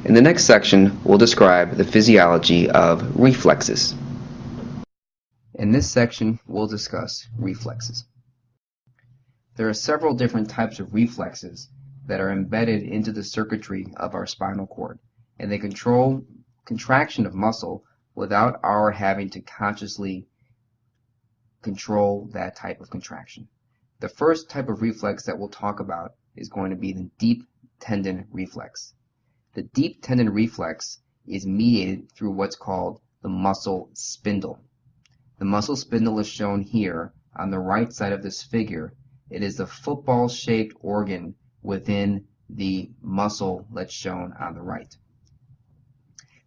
In the next section, we'll describe the physiology of reflexes. In this section, we'll discuss reflexes. There are several different types of reflexes that are embedded into the circuitry of our spinal cord, and they control contraction of muscle without our having to consciously control that type of contraction. The first type of reflex that we'll talk about is going to be the deep tendon reflex. The deep tendon reflex is mediated through what's called the muscle spindle. The muscle spindle is shown here on the right side of this figure. It is the football-shaped organ within the muscle that's shown on the right.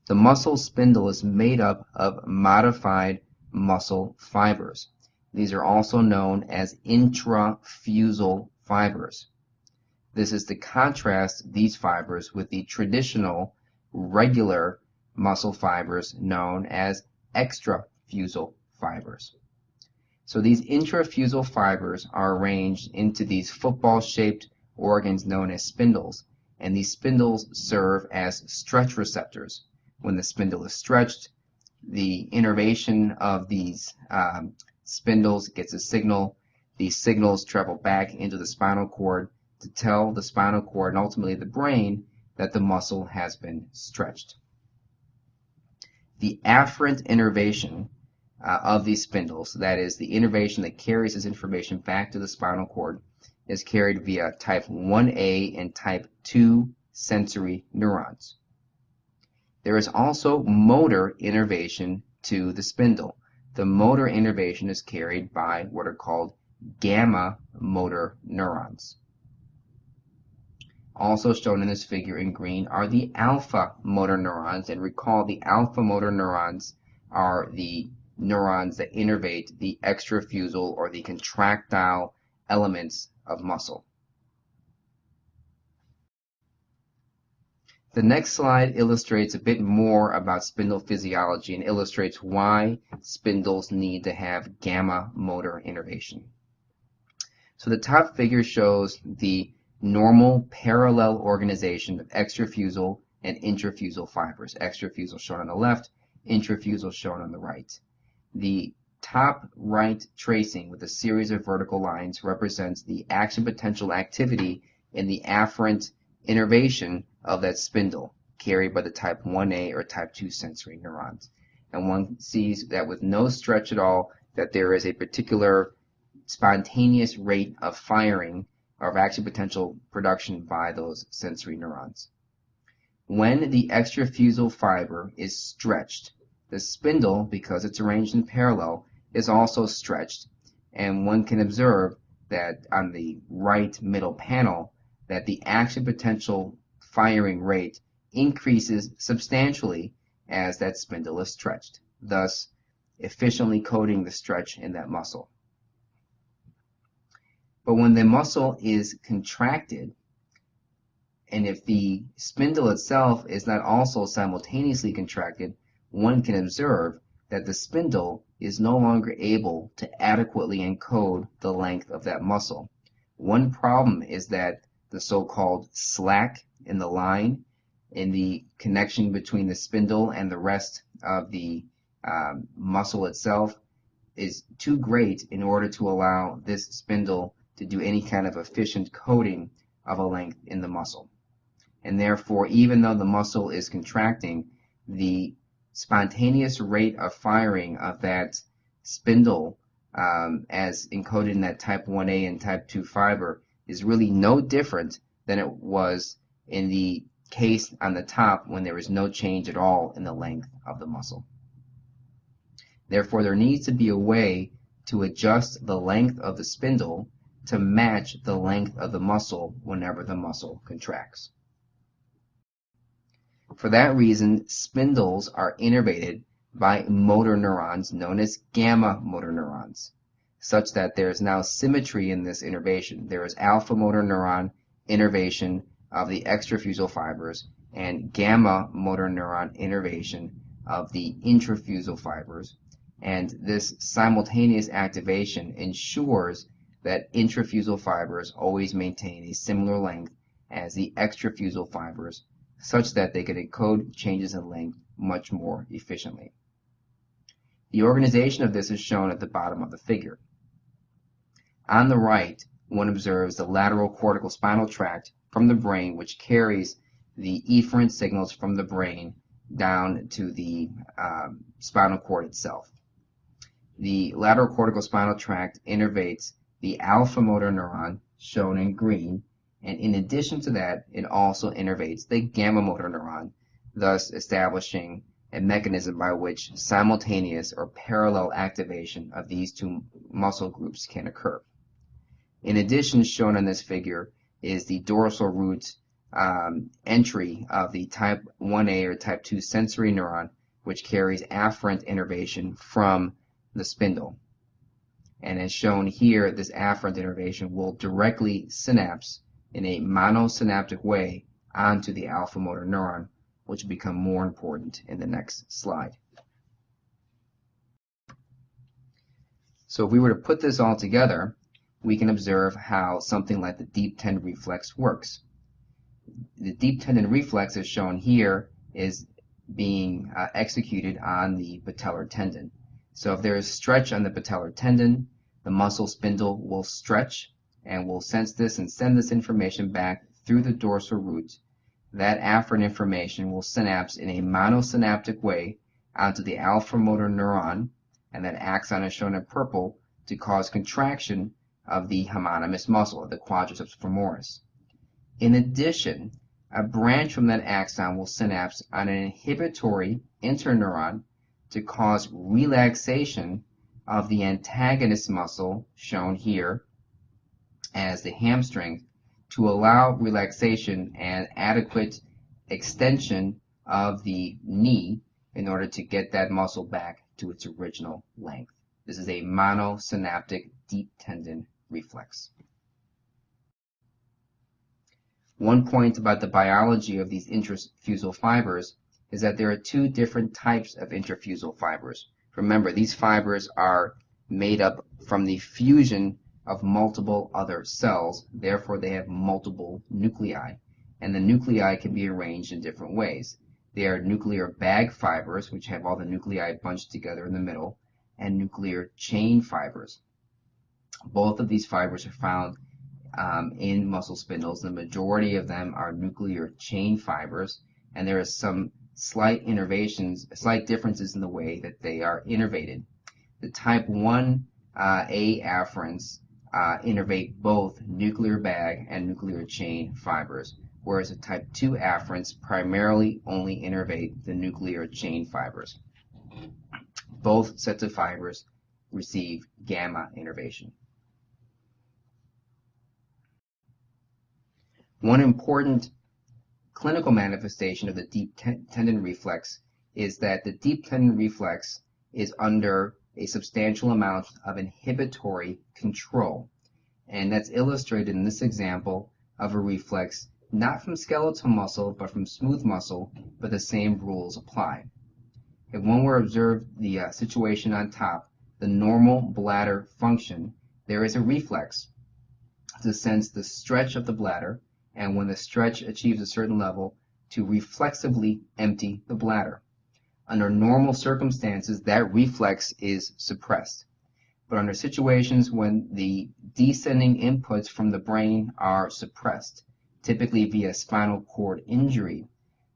The muscle spindle is made up of modified muscle fibers. These are also known as intrafusal fibers. This is to contrast these fibers with the traditional regular muscle fibers known as extrafusal fibers. So these intrafusal fibers are arranged into these football-shaped organs known as spindles, and these spindles serve as stretch receptors. When the spindle is stretched, the innervation of these spindles gets a signal. These signals travel back into the spinal cord to tell the spinal cord and ultimately the brain that the muscle has been stretched. The afferent innervation of these spindles, that is, the innervation that carries this information back to the spinal cord, is carried via type 1A and type 2 sensory neurons. There is also motor innervation to the spindle. The motor innervation is carried by what are called gamma motor neurons. Also shown in this figure in green are the alpha motor neurons, and recall the alpha motor neurons are the neurons that innervate the extrafusal or the contractile elements of muscle. The next slide illustrates a bit more about spindle physiology and illustrates why spindles need to have gamma motor innervation. So the top figure shows the normal parallel organization of extrafusal and intrafusal fibers. Extrafusal shown on the left, intrafusal shown on the right. The top right tracing with a series of vertical lines represents the action potential activity in the afferent innervation of that spindle carried by the type 1A or type 2 sensory neurons. And one sees that with no stretch at all, that there is a particular spontaneous rate of firing of action potential production by those sensory neurons. When the extrafusal fiber is stretched, the spindle, because it's arranged in parallel, is also stretched, and one can observe that on the right middle panel that the action potential firing rate increases substantially as that spindle is stretched, thus efficiently coding the stretch in that muscle. But when the muscle is contracted, and if the spindle itself is not also simultaneously contracted, one can observe that the spindle is no longer able to adequately encode the length of that muscle. One problem is that the so-called slack in the line in the connection between the spindle and the rest of the muscle itself is too great in order to allow this spindle to do any kind of efficient coding of a length in the muscle. And therefore, even though the muscle is contracting, the spontaneous rate of firing of that spindle as encoded in that type 1A and type 2 fiber is really no different than it was in the case on the top when there was no change at all in the length of the muscle. Therefore, there needs to be a way to adjust the length of the spindle to match the length of the muscle whenever the muscle contracts. For that reason, spindles are innervated by motor neurons known as gamma motor neurons, such that there is now symmetry in this innervation. There is alpha motor neuron innervation of the extrafusal fibers and gamma motor neuron innervation of the intrafusal fibers. And this simultaneous activation ensures that intrafusal fibers always maintain a similar length as the extrafusal fibers, such that they could encode changes in length much more efficiently. The organization of this is shown at the bottom of the figure. On the right, one observes the lateral cortical spinal tract from the brain, which carries the efferent signals from the brain down to the spinal cord itself. The lateral cortical spinal tract innervates the alpha motor neuron, shown in green, and in addition to that, it also innervates the gamma motor neuron, thus establishing a mechanism by which simultaneous or parallel activation of these two muscle groups can occur. In addition, shown in this figure is the dorsal root entry of the type 1A or type 2 sensory neuron, which carries afferent innervation from the spindle. And as shown here, this afferent innervation will directly synapse in a monosynaptic way onto the alpha motor neuron, which will become more important in the next slide. So if we were to put this all together, we can observe how something like the deep tendon reflex works. The deep tendon reflex, as shown here, is being executed on the patellar tendon. So if there is stretch on the patellar tendon, the muscle spindle will stretch and will sense this and send this information back through the dorsal root. That afferent information will synapse in a monosynaptic way onto the alpha motor neuron, and that axon is shown in purple to cause contraction of the homonymous muscle, the quadriceps femoris. In addition, a branch from that axon will synapse on an inhibitory interneuron to cause relaxation of the antagonist muscle, shown here as the hamstring, to allow relaxation and adequate extension of the knee in order to get that muscle back to its original length. This is a monosynaptic deep tendon reflex. One point about the biology of these intrafusal fibers is that there are two different types of intrafusal fibers. Remember, these fibers are made up from the fusion of multiple other cells, therefore they have multiple nuclei, and the nuclei can be arranged in different ways. They are nuclear bag fibers, which have all the nuclei bunched together in the middle, and nuclear chain fibers. Both of these fibers are found in muscle spindles. The majority of them are nuclear chain fibers, and there are some slight differences in the way that they are innervated. The type 1A afferents innervate both nuclear bag and nuclear chain fibers, whereas the type 2 afferents primarily only innervate the nuclear chain fibers. Both sets of fibers receive gamma innervation. One important clinical manifestation of the deep tendon reflex is that the deep tendon reflex is under a substantial amount of inhibitory control. And that's illustrated in this example of a reflex not from skeletal muscle but from smooth muscle, but the same rules apply. If one were to observe the situation on top, the normal bladder function, there is a reflex to sense the stretch of the bladder, and when the stretch achieves a certain level, to reflexively empty the bladder. Under normal circumstances, that reflex is suppressed. But under situations when the descending inputs from the brain are suppressed, typically via spinal cord injury,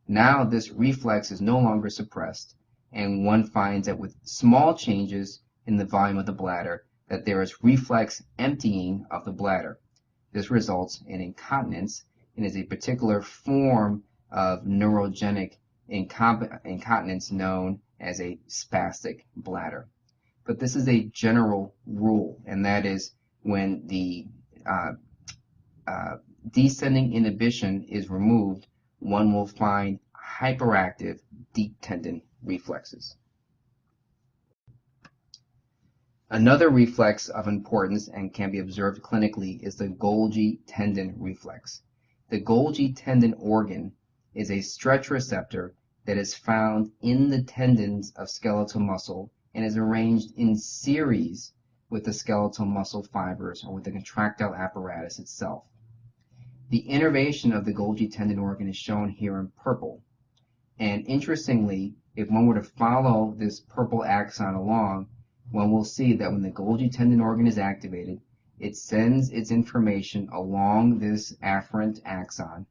now this reflex is no longer suppressed, and one finds that with small changes in the volume of the bladder, that there is reflex emptying of the bladder. This results in incontinence and is a particular form of neurogenic incontinence known as a spastic bladder. But this is a general rule, and that is when the descending inhibition is removed, one will find hyperactive deep tendon reflexes. Another reflex of importance and can be observed clinically is the Golgi tendon reflex. The Golgi tendon organ is a stretch receptor that is found in the tendons of skeletal muscle and is arranged in series with the skeletal muscle fibers or with the contractile apparatus itself. The innervation of the Golgi tendon organ is shown here in purple. And interestingly, if one were to follow this purple axon along, one will see that when the Golgi tendon organ is activated, it sends its information along this afferent axon.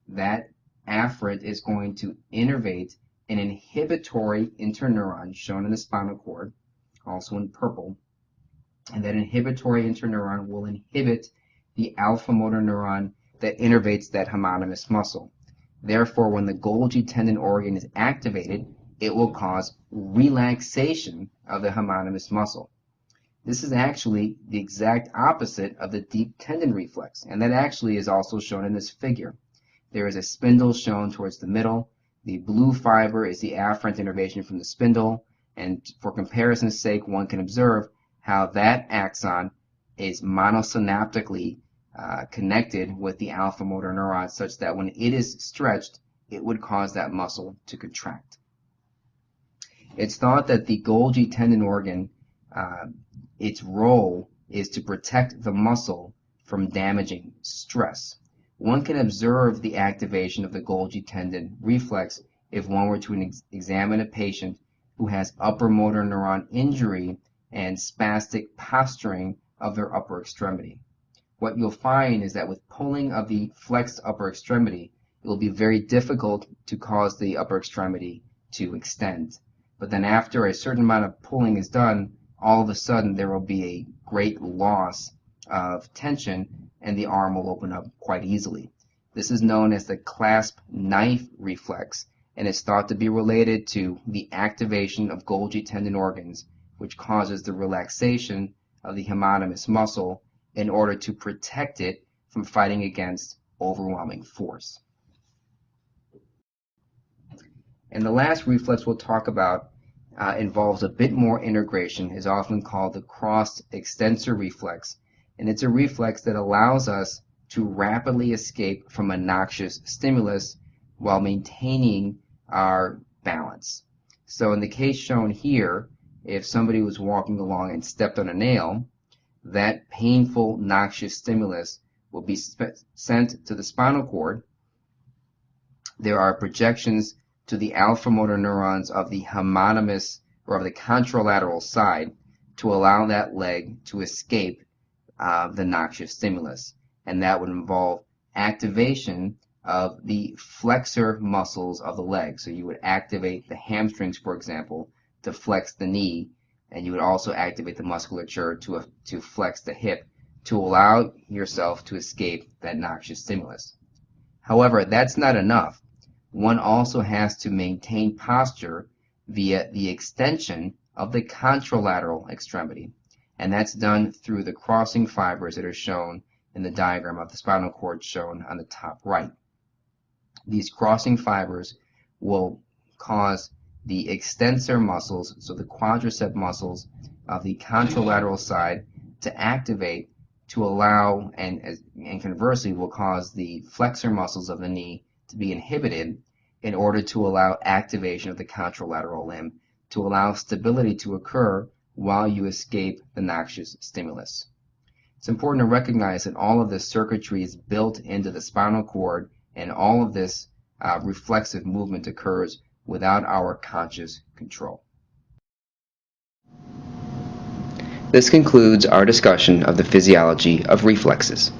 That afferent is going to innervate an inhibitory interneuron shown in the spinal cord, also in purple. And that inhibitory interneuron will inhibit the alpha motor neuron that innervates that homonymous muscle. Therefore, when the Golgi tendon organ is activated, it will cause relaxation of the homonymous muscle. This is actually the exact opposite of the deep tendon reflex, and that actually is also shown in this figure. There is a spindle shown towards the middle. The blue fiber is the afferent innervation from the spindle, and for comparison's sake, one can observe how that axon is monosynaptically connected with the alpha motor neuron, such that when it is stretched, it would cause that muscle to contract. It's thought that the Golgi tendon organ, its role is to protect the muscle from damaging stress. One can observe the activation of the Golgi tendon reflex if one were to examine a patient who has upper motor neuron injury and spastic posturing of their upper extremity. What you'll find is that with pulling of the flexed upper extremity, it will be very difficult to cause the upper extremity to extend. But then after a certain amount of pulling is done, all of a sudden there will be a great loss of tension and the arm will open up quite easily. This is known as the clasp knife reflex and is thought to be related to the activation of Golgi tendon organs, which causes the relaxation of the homonymous muscle in order to protect it from fighting against overwhelming force. And the last reflex we'll talk about involves a bit more integration, is often called the cross extensor reflex, and it's a reflex that allows us to rapidly escape from a noxious stimulus while maintaining our balance. So in the case shown here, if somebody was walking along and stepped on a nail, that painful noxious stimulus will be sent to the spinal cord. There are projections to the alpha motor neurons of the homonymous or of the contralateral side to allow that leg to escape the noxious stimulus. And that would involve activation of the flexor muscles of the leg. So you would activate the hamstrings, for example, to flex the knee, and you would also activate the musculature to flex the hip to allow yourself to escape that noxious stimulus. However, that's not enough. One also has to maintain posture via the extension of the contralateral extremity, and that's done through the crossing fibers that are shown in the diagram of the spinal cord shown on the top right. These crossing fibers will cause the extensor muscles, so the quadricep muscles of the contralateral side, to activate to allow, and conversely will cause the flexor muscles of the knee to be inhibited in order to allow activation of the contralateral limb, to allow stability to occur while you escape the noxious stimulus. It's important to recognize that all of this circuitry is built into the spinal cord, and all of this reflexive movement occurs without our conscious control. This concludes our discussion of the physiology of reflexes.